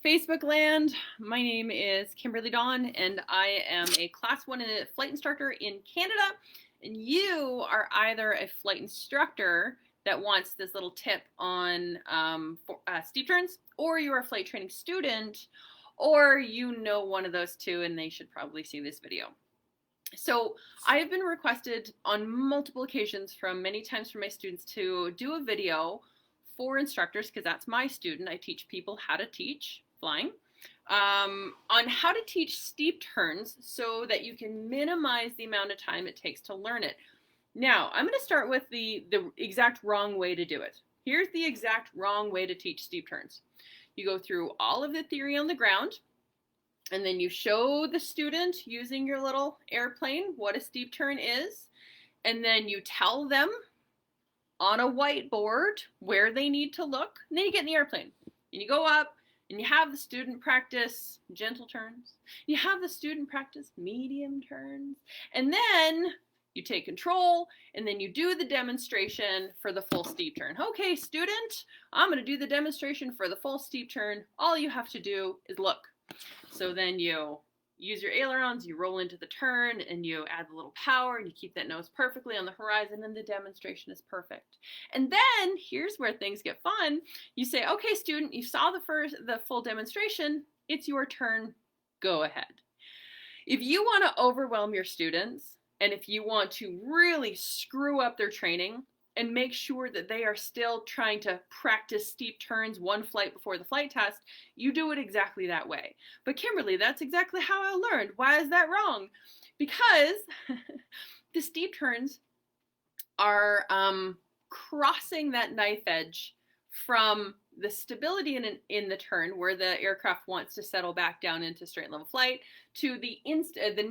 Facebook land. My name is Kimberly Dawn, and I am a Class 1 flight instructor in Canada. And you are either a flight instructor that wants this little tip on steep turns, or you're a flight training student, or you know one of those two, and they should probably see this video. So I have been requested on multiple occasions many times from my students to do a video for instructors, because that's my student. I teach people how to teach flying, on how to teach steep turns so that you can minimize the amount of time it takes to learn it. Now, I'm going to start with the exact wrong way to do it. Here's the exact wrong way to teach steep turns. You go through all of the theory on the ground, and then you show the student using your little airplane what a steep turn is, and then you tell them on a whiteboard where they need to look, and then you get in the airplane, and you go up, and you have the student practice gentle turns, you have the student practice medium turns, and then you take control, and then you do the demonstration for the full steep turn. Okay, student, I'm going to do the demonstration for the full steep turn. All you have to do is look. So then you use your ailerons, you roll into the turn, and you add the little power, and you keep that nose perfectly on the horizon, and the demonstration is perfect. And then here's where things get fun. You say, okay, student, you saw the full demonstration. It's your turn. Go ahead. If you want to overwhelm your students, and if you want to really screw up their training and make sure that they are still trying to practice steep turns one flight before the flight test, you do it exactly that way. But Kimberly, that's exactly how I learned. Why is that wrong? Because the steep turns are crossing that knife edge from the stability in the turn, where the aircraft wants to settle back down into straight level flight, to the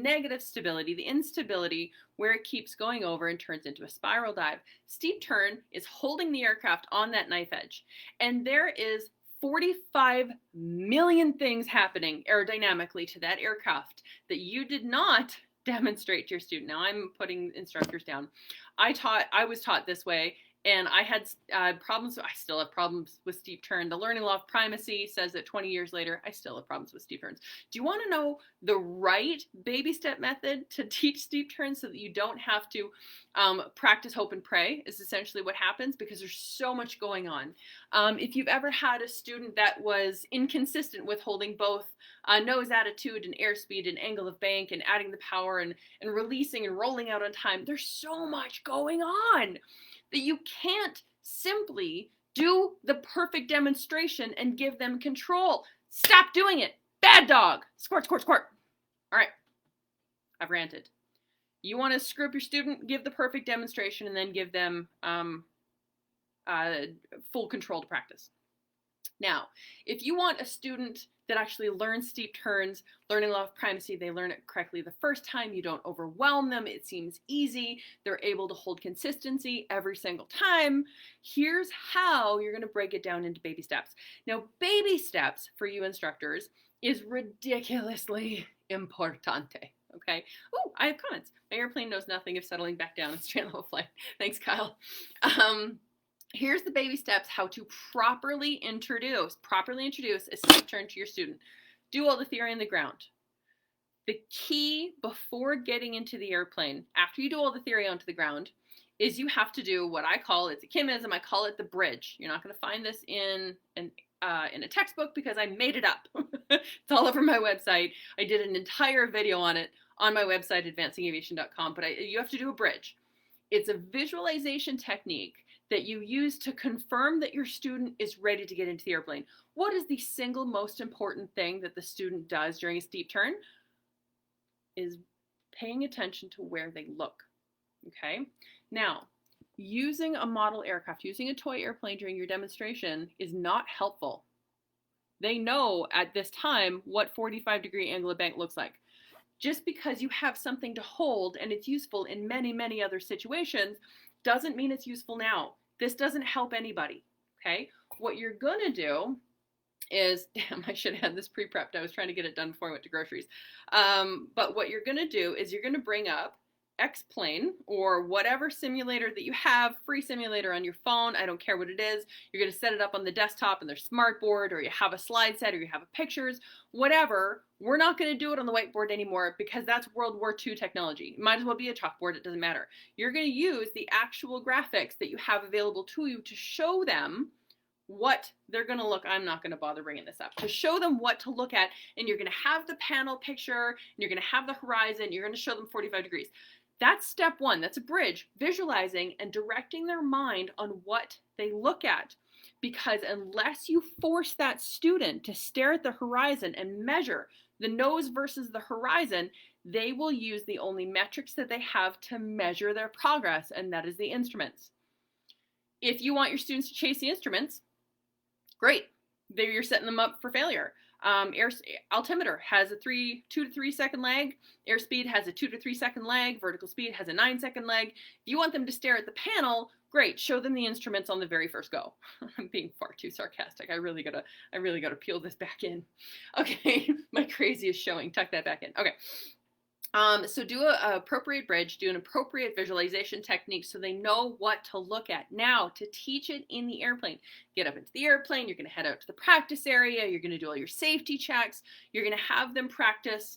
negative stability, the instability, where it keeps going over and turns into a spiral dive. Steep turn is holding the aircraft on that knife edge, and there is 45 million things happening aerodynamically to that aircraft that you did not demonstrate to your student. Now I'm putting instructors down. I was taught this way, and I had problems. I still have problems with steep turn. The learning law of primacy says that 20 years later, I still have problems with steep turns. Do you want to know the right baby step method to teach steep turns so that you don't have to practice, hope, and pray? Is essentially what happens, because there's so much going on. If you've ever had a student that was inconsistent with holding both nose attitude and airspeed and angle of bank and adding the power and releasing and rolling out on time, there's so much going on that you can't simply do the perfect demonstration and give them control. Stop doing it. Bad dog. Squirt, squirt, squirt. All right, I've ranted. You want to screw up your student, give the perfect demonstration, and then give them full control to practice. Now, if you want a student that actually learns steep turns, learning law of primacy, they learn it correctly the first time, you don't overwhelm them, it seems easy, they're able to hold consistency every single time, here's how you're going to break it down into baby steps. Now, baby steps for you instructors is ridiculously importante. Okay. Oh, I have comments. My airplane knows nothing of settling back down in straight level flight. Thanks, Kyle. Here's the baby steps, how to properly introduce a steep turn to your student. Do all the theory on the ground. The key before getting into the airplane, after you do all the theory onto the ground, is you have to do what I call, it's a Kimism, I call it the bridge. You're not going to find this in a textbook because I made it up. It's all over my website. I did an entire video on it on my website, advancingaviation.com, but you have to do a bridge. It's a visualization technique that you use to confirm that your student is ready to get into the airplane. What is the single most important thing that the student does during a steep turn? Is paying attention to where they look. Okay? Now, using a model aircraft, using a toy airplane during your demonstration is not helpful. They know at this time what 45-degree angle of bank looks like. Just because you have something to hold and it's useful in many, many other situations doesn't mean it's useful now. This doesn't help anybody, okay? What you're gonna do is, damn, I should have had this pre-prepped. I was trying to get it done before I went to groceries. But what you're gonna do is you're gonna bring up X-Plane or whatever simulator that you have, free simulator on your phone, I don't care what it is. You're going to set it up on the desktop and their smart board, or you have a slide set, or you have pictures, whatever. We're not going to do it on the whiteboard anymore because that's World War II technology. It might as well be a chalkboard, it doesn't matter. You're going to use the actual graphics that you have available to you to show them what they're going to look. I'm not going to bother bringing this up. To show them what to look at, and you're going to have the panel picture, and you're going to have the horizon, you're going to show them 45 degrees. That's step one. That's a bridge, visualizing and directing their mind on what they look at. Because unless you force that student to stare at the horizon and measure the nose versus the horizon, they will use the only metrics that they have to measure their progress, and that is the instruments. If you want your students to chase the instruments, great. There you're setting them up for failure. Altimeter has a 2 to 3 second lag. Airspeed has a 2 to 3 second lag. Vertical speed has a 9 second lag. If you want them to stare at the panel, great. Show them the instruments on the very first go. I'm being far too sarcastic. I really gotta peel this back in. Okay, my craziest showing. Tuck that back in. Okay. So do an appropriate bridge, do an appropriate visualization technique so they know what to look at. Now, to teach it in the airplane, get up into the airplane, you're going to head out to the practice area, you're going to do all your safety checks, you're going to have them practice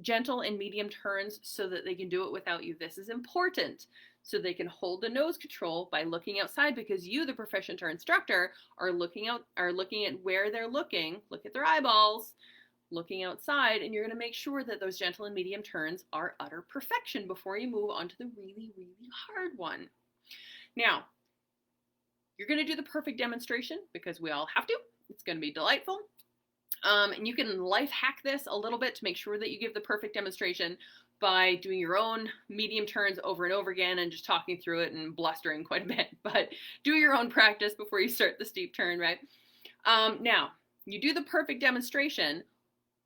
gentle and medium turns so that they can do it without you. This is important. So they can hold the nose control by looking outside, because you, the proficient or instructor, are looking at where they're looking. Look at their eyeballs. Looking outside, and you're going to make sure that those gentle and medium turns are utter perfection before you move on to the really, really hard one. Now, you're going to do the perfect demonstration because we all have to. It's going to be delightful. And you can life hack this a little bit to make sure that you give the perfect demonstration by doing your own medium turns over and over again and just talking through it and blustering quite a bit. But do your own practice before you start the steep turn, right? Now, you do the perfect demonstration.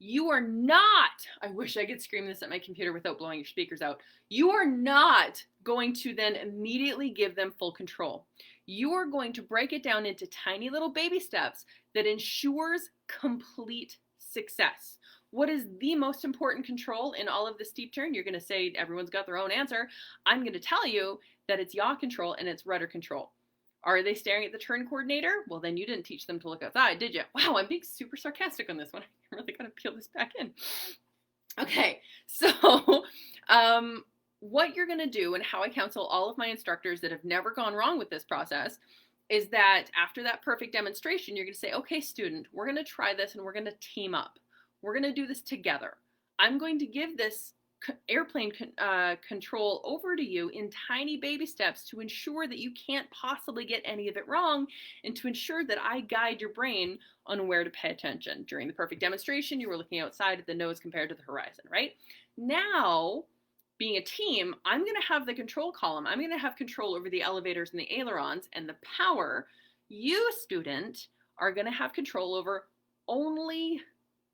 You are not, I wish I could scream this at my computer without blowing your speakers out. You are not going to then immediately give them full control. You are going to break it down into tiny little baby steps that ensures complete success. What is the most important control in all of the steep turn? You're going to say everyone's got their own answer. I'm going to tell you that it's yaw control and it's rudder control. Are they staring at the turn coordinator? Well, then you didn't teach them to look outside, did you? Wow, I'm being super sarcastic on this one. I really got to peel this back in. Okay, so what you're going to do, and how I counsel all of my instructors that have never gone wrong with this process, is that after that perfect demonstration, you're going to say, okay, student, we're going to try this and we're going to team up. We're going to do this together. I'm going to give this airplane control over to you in tiny baby steps to ensure that you can't possibly get any of it wrong, and to ensure that I guide your brain on where to pay attention. During the perfect demonstration, you were looking outside at the nose compared to the horizon, right? Now, being a team, I'm going to have the control column. I'm going to have control over the elevators and the ailerons and the power. You, student, are going to have control over only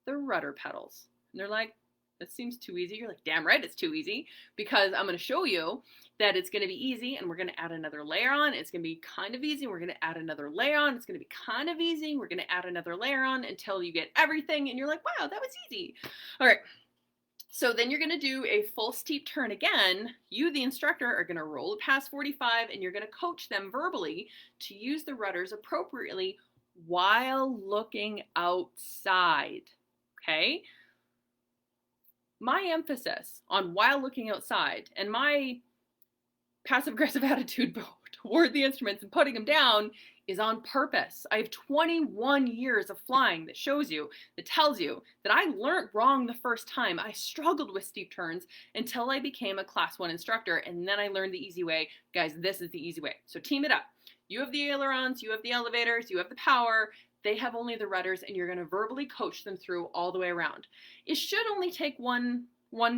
the rudder pedals. And they're like, that seems too easy. You're like, damn right, it's too easy, because I'm going to show you that it's going to be easy, and we're going to add another layer on. It's going to be kind of easy. We're going to add another layer on. It's going to be kind of easy. We're going to add another layer on until you get everything, and you're like, wow, that was easy. All right. So then you're going to do a full steep turn again. You, the instructor, are going to roll it past 45, and you're going to coach them verbally to use the rudders appropriately while looking outside. Okay? My emphasis on while looking outside, and my passive-aggressive attitude toward the instruments and putting them down, is on purpose. I have 21 years of flying that shows you, that tells you that I learned wrong the first time. I struggled with steep turns until I became a Class 1 instructor, and then I learned the easy way. Guys, this is the easy way. So team it up. You have the ailerons, you have the elevators, you have the power. They have only the rudders, and you're going to verbally coach them through all the way around. It should only take one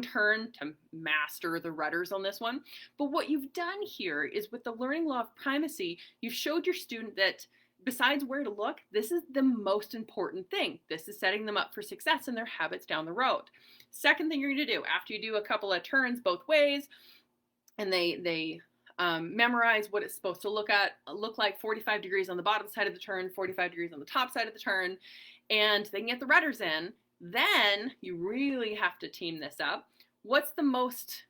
turn to master the rudders on this one. But what you've done here is, with the learning law of primacy, you've showed your student that besides where to look, this is the most important thing. This is setting them up for success in their habits down the road. Second thing you're going to do, after you do a couple of turns both ways, and they memorize what it's supposed to look like 45 degrees on the bottom side of the turn, 45 degrees on the top side of the turn, and they can get the rudders in. Then you really have to team this up what's the most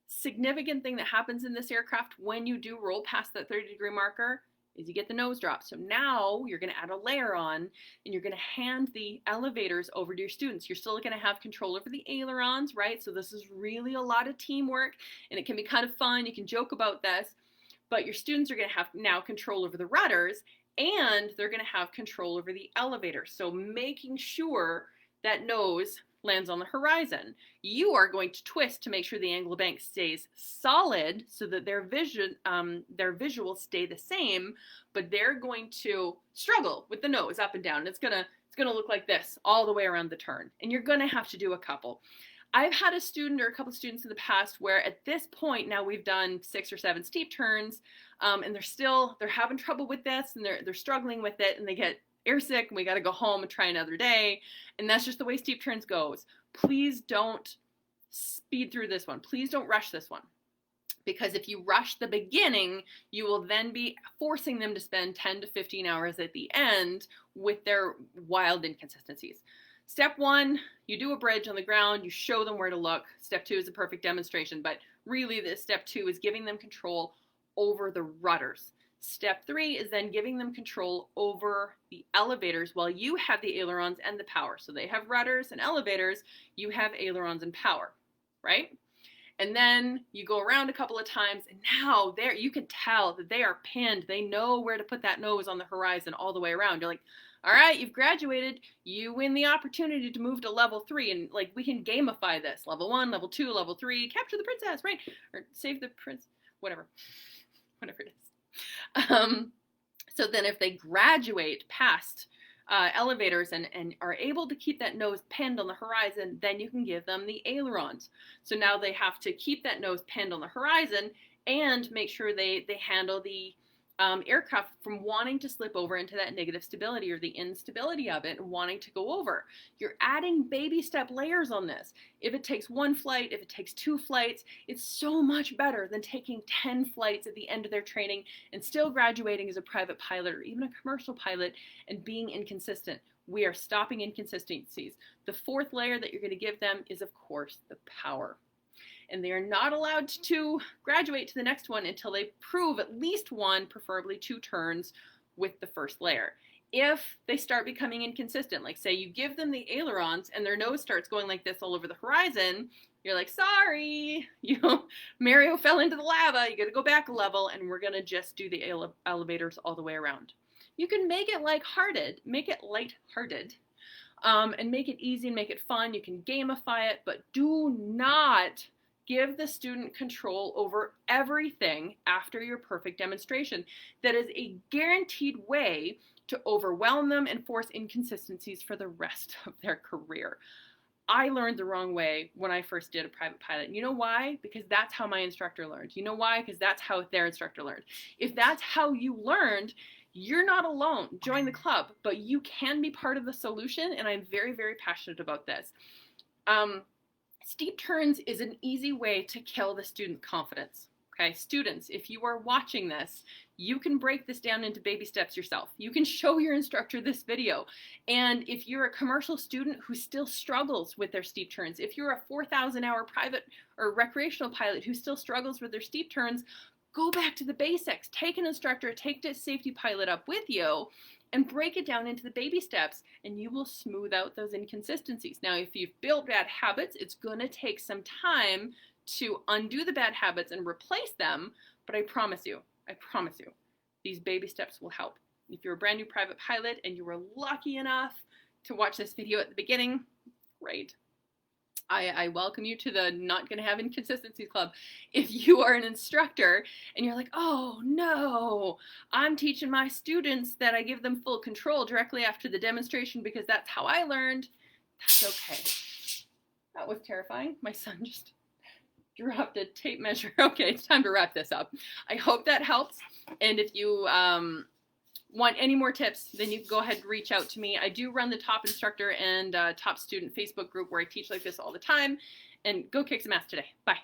significant thing that happens in this aircraft when you do roll past that 30-degree marker is you get the nose drop. So now you're going to add a layer on, and you're going to hand the elevators over to your students. You're still going to have control over the ailerons, right? So this is really a lot of teamwork, and it can be kind of fun. You can joke about this, but your students are going to have now control over the rudders, and they're going to have control over the elevators. So making sure that nose lands on the horizon. You are going to twist to make sure the angle of bank stays solid so that their visuals stay the same, but they're going to struggle with the nose up and down. It's gonna look like this all the way around the turn, and you're gonna have to do a couple. I've had a student or a couple students in the past where at this point now we've done 6 or 7 steep turns, and they're having trouble with this, and they're struggling with it, and they get airsick, and we got to go home and try another day. And that's just the way steep turns goes. Please don't speed through this one. Please don't rush this one. Because if you rush the beginning, you will then be forcing them to spend 10 to 15 hours at the end with their wild inconsistencies. Step 1, you do a bridge on the ground, you show them where to look. Step 2 is a perfect demonstration, but really this step 2 is giving them control over the rudders. Step 3 is then giving them control over the elevators while you have the ailerons and the power. So they have rudders and elevators, you have ailerons and power, right? And then you go around a couple of times, and now there you can tell that they are pinned. They know where to put that nose on the horizon all the way around. You're like, all right, you've graduated. You win the opportunity to move to level 3, and like we can gamify this. Level 1, level 2, level 3, capture the princess, right? Or save the prince, whatever it is. So then if they graduate past elevators and are able to keep that nose pinned on the horizon, then you can give them the ailerons. So now they have to keep that nose pinned on the horizon and make sure they handle the aircraft from wanting to slip over into that negative stability or the instability of it and wanting to go over. You're adding baby step layers on this. If it takes 1 flight, if it takes 2 flights, it's so much better than taking 10 flights at the end of their training and still graduating as a private pilot or even a commercial pilot and being inconsistent. We are stopping inconsistencies. The 4th layer that you're going to give them is, of course, the power. And they are not allowed to graduate to the next one until they prove at least 1, preferably 2 turns with the 1st layer. If they start becoming inconsistent, like say you give them the ailerons and their nose starts going like this all over the horizon, you're like, sorry, Mario fell into the lava, you gotta go back a level, and we're gonna just do the elevators all the way around. You can make it lighthearted, and make it easy and make it fun. You can gamify it, but do not give the student control over everything after your perfect demonstration. That is a guaranteed way to overwhelm them and force inconsistencies for the rest of their career. I learned the wrong way when I first did a private pilot. You know why? Because that's how my instructor learned. You know why? Because that's how their instructor learned. If that's how you learned, you're not alone. Join the club, but you can be part of the solution, and I'm very, very passionate about this. Steep turns is an easy way to kill the student confidence. Okay, students, if you are watching this, you can break this down into baby steps yourself. You can show your instructor this video. And if you're a commercial student who still struggles with their steep turns, if you're a 4,000-hour private or recreational pilot who still struggles with their steep turns, go back to the basics. Take an instructor, take the safety pilot up with you, and break it down into the baby steps, and you will smooth out those inconsistencies. Now, if you've built bad habits, it's going to take some time to undo the bad habits and replace them, but I promise you, these baby steps will help. If you're a brand new private pilot and you were lucky enough to watch this video at the beginning, great. I welcome you to the Not Gonna Have Inconsistencies Club. If you are an instructor and you're like, oh no, I'm teaching my students that I give them full control directly after the demonstration because that's how I learned, that's okay. That was terrifying. My son just dropped a tape measure. Okay, it's time to wrap this up. I hope that helps. And if you want any more tips, then you can go ahead and reach out to me. I do run the Top Instructor and Top Student Facebook group where I teach like this all the time. And go kick some ass today. Bye.